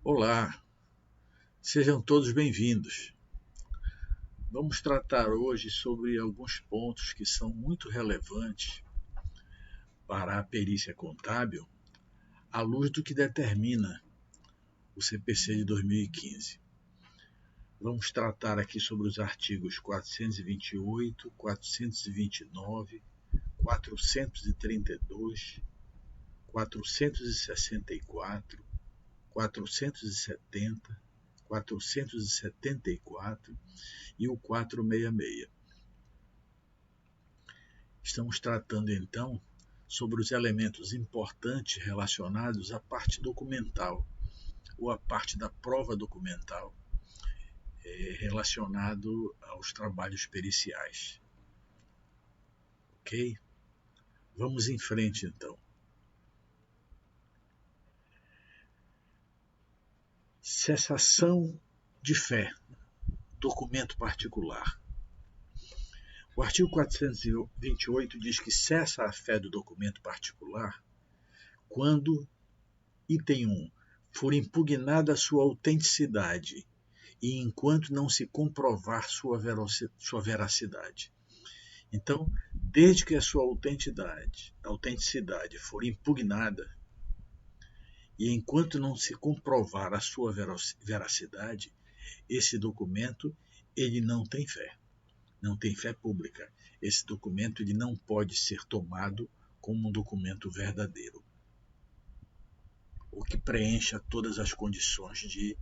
Olá, sejam todos bem-vindos. Vamos tratar hoje sobre alguns pontos que são muito relevantes para a perícia contábil, à luz do que determina o CPC de 2015. Vamos tratar aqui sobre os artigos 428, 429, 432, 464, 470, 474 e o 466. Estamos tratando então sobre os elementos importantes relacionados à parte documental ou à parte da prova documental relacionado aos trabalhos periciais. Ok? Vamos em frente então. Cessação de fé, documento particular. O artigo 428 diz que cessa a fé do documento particular quando, item 1, for impugnada a sua autenticidade e enquanto não se comprovar sua veracidade. Então, desde que a sua autenticidade for impugnada e enquanto não se comprovar a sua veracidade, esse documento ele não tem fé. Não tem fé pública. Esse documento ele não pode ser tomado como um documento verdadeiro, ou que preencha todas as condições de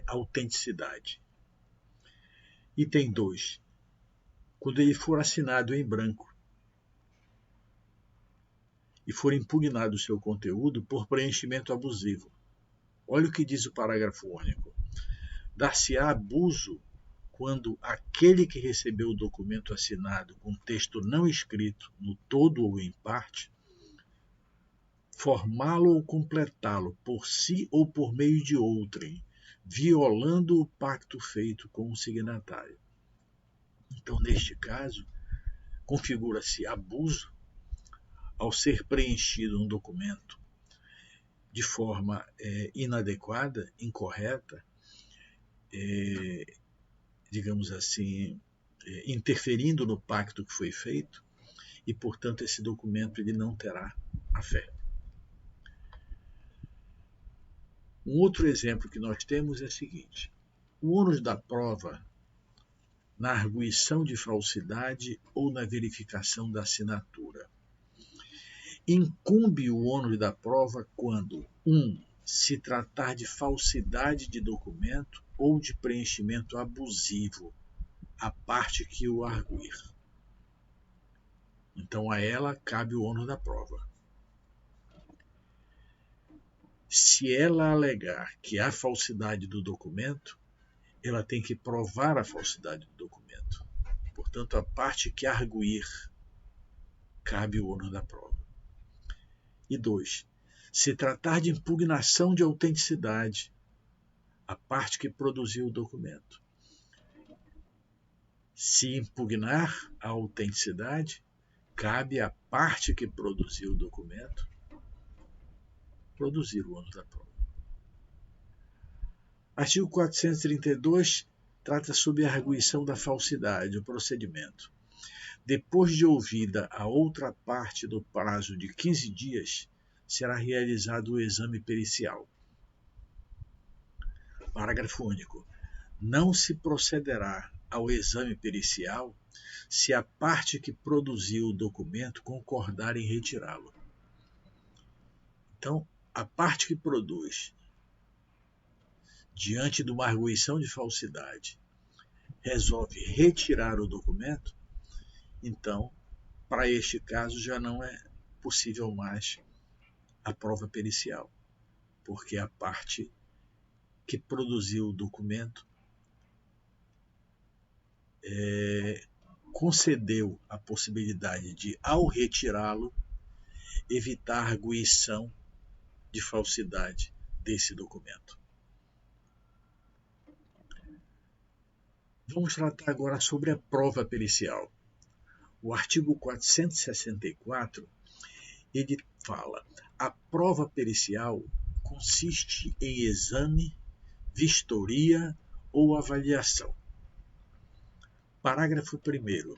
autenticidade. Item 2. Quando ele for assinado em branco e for impugnado o seu conteúdo por preenchimento abusivo. Olha o que diz o parágrafo único. Dar-se-á abuso quando aquele que recebeu o documento assinado com texto não escrito, no todo ou em parte, formá-lo ou completá-lo por si ou por meio de outrem, violando o pacto feito com o signatário. Então, neste caso, configura-se abuso ao ser preenchido um documento de forma inadequada, incorreta, digamos assim, interferindo no pacto que foi feito, e, portanto, esse documento ele não terá a fé. Um outro exemplo que nós temos é o seguinte: o ônus da prova na arguição de falsidade ou na verificação da assinatura. Incumbe o ônus da prova quando 1. Se tratar de falsidade de documento ou de preenchimento abusivo, a parte que o arguir. Então, a ela cabe o ônus da prova. Se ela alegar que há falsidade do documento, ela tem que provar a falsidade do documento. Portanto, a parte que arguir cabe o ônus da prova. E 2. Se tratar de impugnação de autenticidade, a parte que produziu o documento. Se impugnar a autenticidade, cabe à parte que produziu o documento produzir o ônus da prova. Artigo 432 trata sobre a arguição da falsidade, o procedimento. Depois de ouvida a outra parte do prazo de 15 dias, será realizado o exame pericial. Parágrafo único. Não se procederá ao exame pericial se a parte que produziu o documento concordar em retirá-lo. Então, a parte que produz, diante de uma arguição de falsidade, resolve retirar o documento, então, para este caso, já não é possível mais a prova pericial, porque a parte que produziu o documento concedeu a possibilidade de, ao retirá-lo, evitar a arguição de falsidade desse documento. Vamos tratar agora sobre a prova pericial. O artigo 464, ele fala: a prova pericial consiste em exame, vistoria ou avaliação. Parágrafo 1º.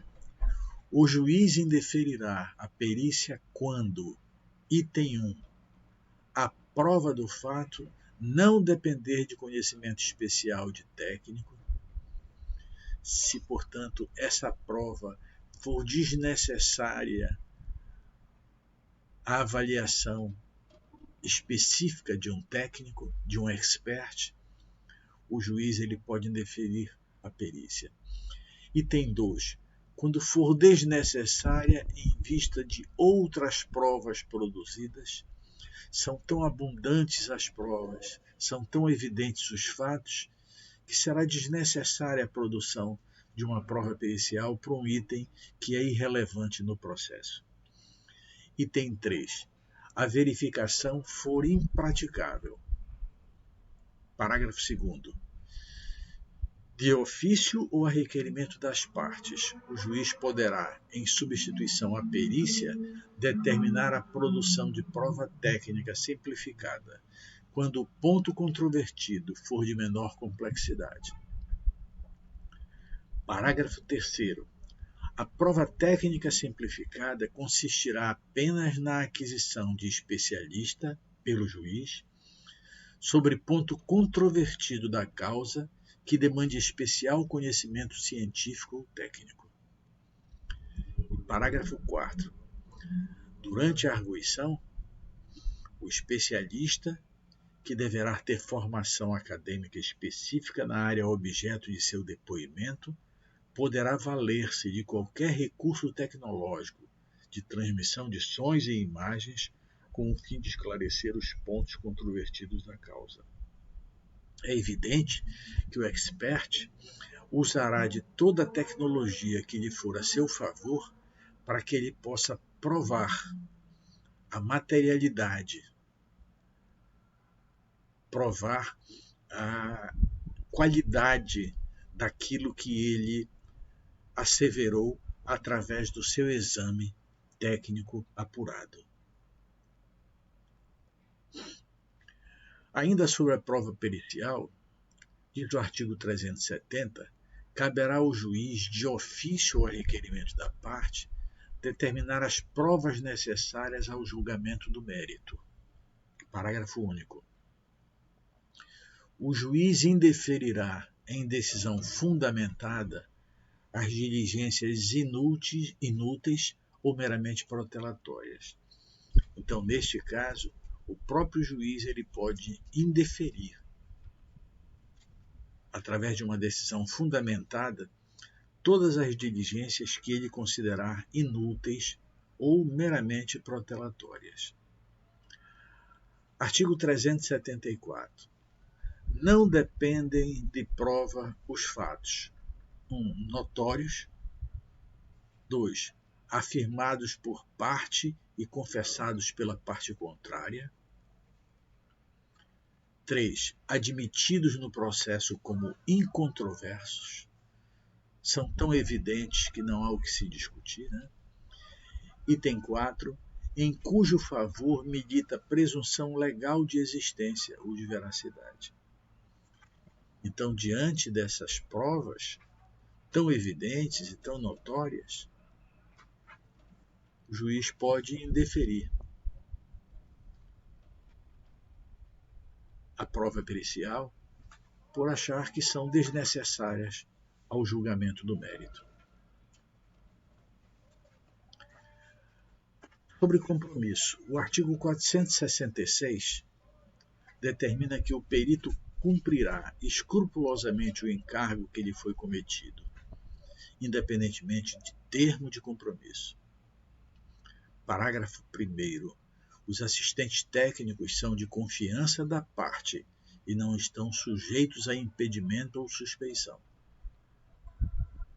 O juiz indeferirá a perícia quando, item 1, a prova do fato não depender de conhecimento especial de técnico, se, portanto, essa prova for desnecessária à avaliação específica de um técnico, de um expert, o juiz ele pode indeferir a perícia. Item 2. Quando for desnecessária em vista de outras provas produzidas, são tão abundantes as provas, são tão evidentes os fatos, que será desnecessária a produção de uma prova pericial para um item que é irrelevante no processo. Item 3. A verificação for impraticável. Parágrafo 2º. De ofício ou a requerimento das partes, o juiz poderá, em substituição à perícia, determinar a produção de prova técnica simplificada, quando o ponto controvertido for de menor complexidade. Parágrafo 3º. A prova técnica simplificada consistirá apenas na aquisição de especialista, pelo juiz, sobre ponto controvertido da causa que demande especial conhecimento científico ou técnico. Parágrafo 4º. Durante a arguição, o especialista, que deverá ter formação acadêmica específica na área objeto de seu depoimento, poderá valer-se de qualquer recurso tecnológico de transmissão de sons e imagens com o fim de esclarecer os pontos controvertidos da causa. É evidente que o expert usará de toda a tecnologia que lhe for a seu favor para que ele possa provar a materialidade, provar a qualidade daquilo que ele asseverou através do seu exame técnico apurado. Ainda sobre a prova pericial, diz o artigo 370, caberá ao juiz, de ofício ou a requerimento da parte, determinar as provas necessárias ao julgamento do mérito. Parágrafo único. O juiz indeferirá, em decisão fundamentada, as diligências inúteis ou meramente protelatórias. Então, neste caso, o próprio juiz ele pode indeferir, através de uma decisão fundamentada, todas as diligências que ele considerar inúteis ou meramente protelatórias. Artigo 374. Não dependem de prova os fatos: 1. Notórios. 2. Afirmados por parte e confessados pela parte contrária. 3. Admitidos no processo como incontroversos. São tão evidentes que não há o que se discutir, né? Item 4. Em cujo favor milita presunção legal de existência ou de veracidade. Então, diante dessas provas tão evidentes e tão notórias, o juiz pode indeferir a prova pericial por achar que são desnecessárias ao julgamento do mérito. Sobre compromisso, o artigo 466 determina que o perito cumprirá escrupulosamente o encargo que lhe foi cometido, independentemente de termo de compromisso. Parágrafo 1º. Os assistentes técnicos são de confiança da parte e não estão sujeitos a impedimento ou suspeição.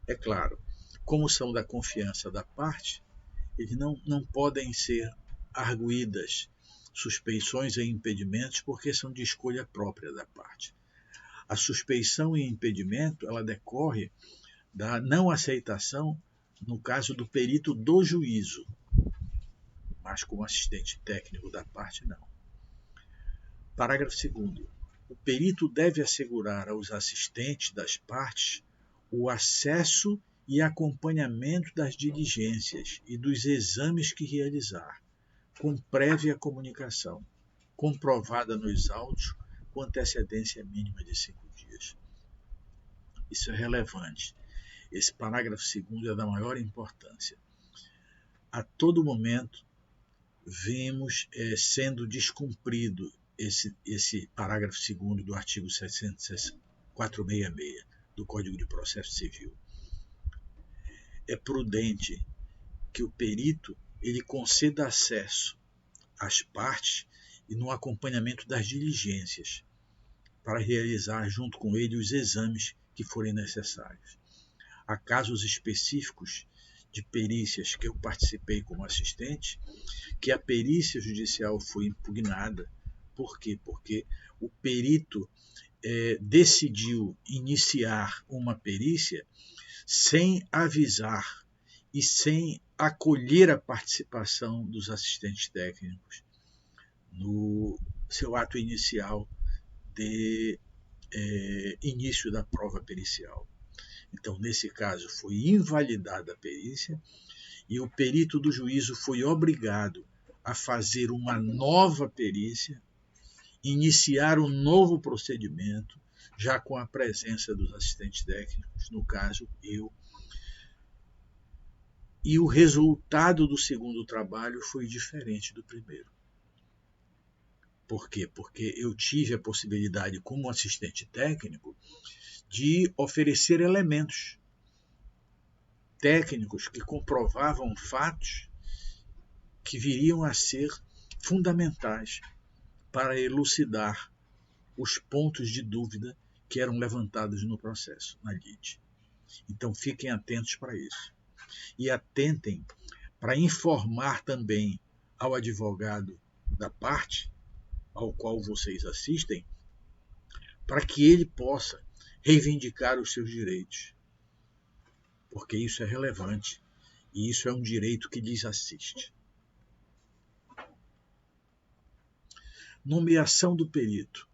É claro, como são da confiança da parte, eles não podem ser arguídas suspeições e impedimentos porque são de escolha própria da parte. A suspeição e impedimento ela decorre da não aceitação no caso do perito do juízo, mas como assistente técnico da parte, não. Parágrafo 2º. O perito deve assegurar aos assistentes das partes o acesso e acompanhamento das diligências e dos exames que realizar, com prévia comunicação, comprovada nos autos com antecedência mínima de 5 dias. Isso é relevante. Esse parágrafo 2º é da maior importância. A todo momento, vemos sendo descumprido esse parágrafo 2º do artigo 466 do Código de Processo Civil. É prudente que o perito ele conceda acesso às partes e no acompanhamento das diligências, para realizar junto com ele os exames que forem necessários. Há casos específicos de perícias que eu participei como assistente, que a perícia judicial foi impugnada. Por quê? Porque o perito decidiu iniciar uma perícia sem avisar e sem acolher a participação dos assistentes técnicos no seu ato inicial de início da prova pericial. Então, nesse caso, foi invalidada a perícia e o perito do juízo foi obrigado a fazer uma nova perícia, iniciar um novo procedimento, já com a presença dos assistentes técnicos, no caso, eu. E o resultado do segundo trabalho foi diferente do primeiro. Por quê? Porque eu tive a possibilidade, como assistente técnico, de oferecer elementos técnicos que comprovavam fatos que viriam a ser fundamentais para elucidar os pontos de dúvida que eram levantados no processo, na lide. Então fiquem atentos para isso. E atentem para informar também ao advogado da parte ao qual vocês assistem, para que ele possa reivindicar os seus direitos. Porque isso é relevante e isso é um direito que lhes assiste. Nomeação do perito,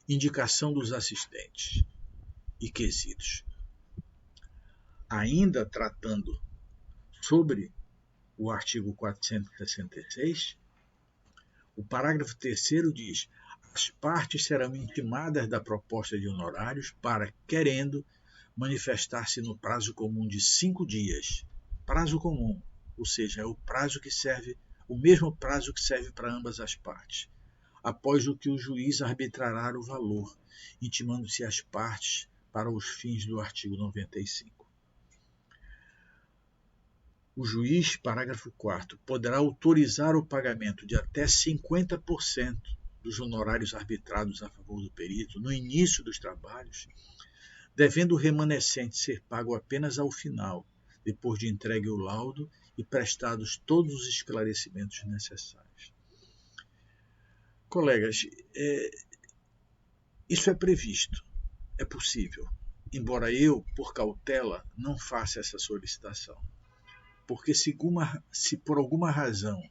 indicação dos assistentes e quesitos. Ainda tratando sobre o artigo 466, o parágrafo 3º diz: as partes serão intimadas da proposta de honorários para, querendo, manifestar-se no prazo comum de 5 dias. Prazo comum, ou seja, é o prazo que serve, o mesmo prazo que serve para ambas as partes, após o que o juiz arbitrará o valor, intimando-se as partes para os fins do artigo 95. O juiz, parágrafo 4º, poderá autorizar o pagamento de até 50% dos honorários arbitrados a favor do perito no início dos trabalhos, devendo o remanescente ser pago apenas ao final, depois de entregue o laudo e prestados todos os esclarecimentos necessários. Colegas, isso é previsto, é possível, embora eu, por cautela, não faça essa solicitação. Porque se por alguma razão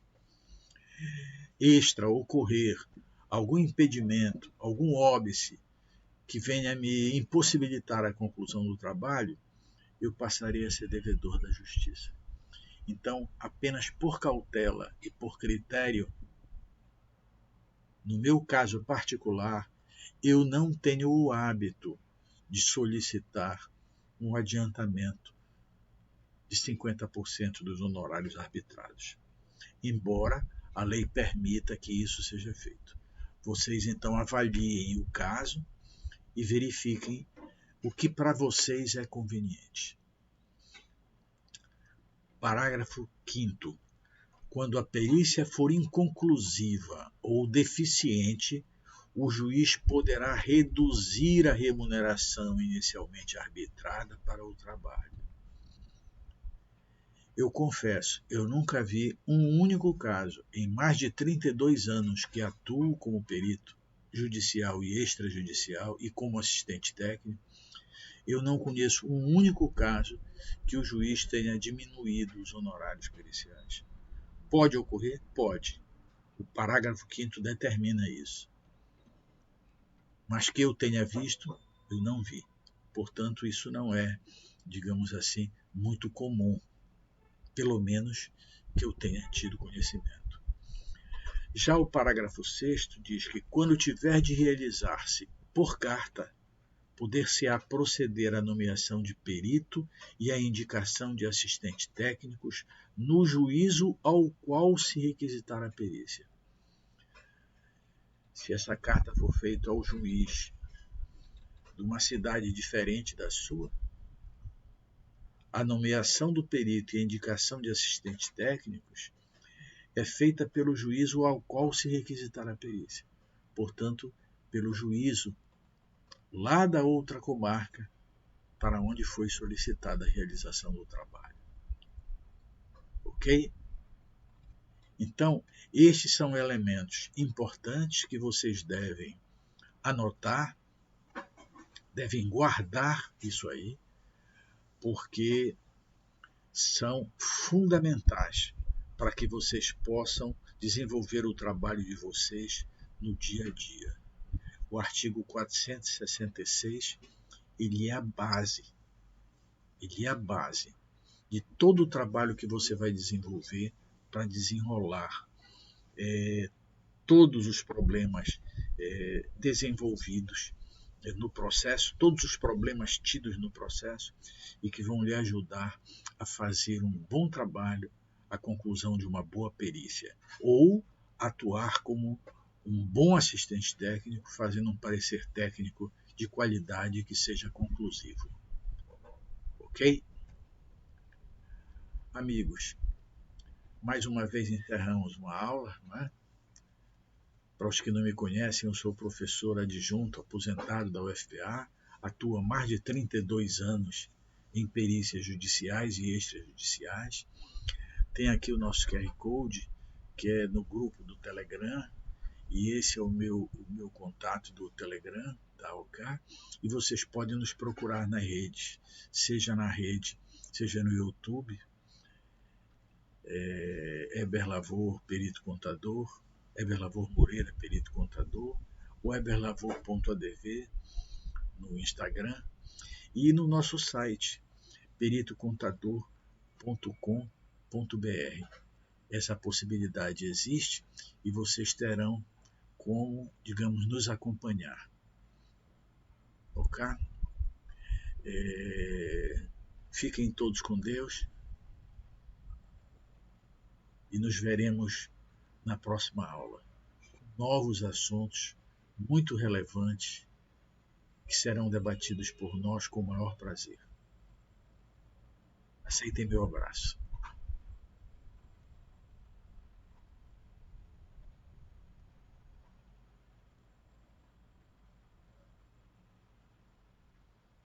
extra ocorrer algum impedimento, algum óbice que venha me impossibilitar a conclusão do trabalho, eu passarei a ser devedor da justiça. Então, apenas por cautela e por critério, no meu caso particular, eu não tenho o hábito de solicitar um adiantamento de 50% dos honorários arbitrados, embora a lei permita que isso seja feito. Vocês então avaliem o caso e verifiquem o que para vocês é conveniente. Parágrafo 5º. Quando a perícia for inconclusiva ou deficiente, o juiz poderá reduzir a remuneração inicialmente arbitrada para o trabalho. Eu confesso, eu nunca vi um único caso, em mais de 32 anos que atuo como perito judicial e extrajudicial e como assistente técnico, eu não conheço um único caso que o juiz tenha diminuído os honorários periciais. Pode ocorrer? Pode. O parágrafo 5º determina isso. Mas que eu tenha visto, eu não vi. Portanto, isso não é, digamos assim, muito comum, pelo menos que eu tenha tido conhecimento. Já o parágrafo 6º diz que quando tiver de realizar-se por carta, poder-se-á proceder à nomeação de perito e à indicação de assistentes técnicos no juízo ao qual se requisitar a perícia. Se essa carta for feita ao juiz de uma cidade diferente da sua, a nomeação do perito e a indicação de assistentes técnicos é feita pelo juízo ao qual se requisitar a perícia. Portanto, pelo juízo lá da outra comarca para onde foi solicitada a realização do trabalho. Ok? Então, estes são elementos importantes que vocês devem anotar, devem guardar isso aí, porque são fundamentais para que vocês possam desenvolver o trabalho de vocês no dia a dia. O artigo 466, ele é a base de todo o trabalho que você vai desenvolver para desenrolar todos os problemas desenvolvidos no processo, todos os problemas tidos no processo e que vão lhe ajudar a fazer um bom trabalho, a conclusão de uma boa perícia, ou atuar como um bom assistente técnico, fazendo um parecer técnico de qualidade que seja conclusivo. Ok? Amigos, mais uma vez encerramos uma aula, não é? Para os que não me conhecem, eu sou professor adjunto aposentado da UFPA, atuo há mais de 32 anos em perícias judiciais e extrajudiciais. Tem aqui o nosso QR Code, que é no grupo do Telegram, e esse é o meu contato do Telegram, da OK, e vocês podem nos procurar na rede, seja no YouTube, Heber Lavor, perito contador, Heber Lavor Moreira, perito contador, o heberlavor.adv no Instagram e no nosso site, peritocontador.com.br. Essa possibilidade existe e vocês terão como, digamos, nos acompanhar. Ok? Fiquem todos com Deus e nos veremos na próxima aula. Novos assuntos muito relevantes que serão debatidos por nós com o maior prazer. Aceitem meu abraço.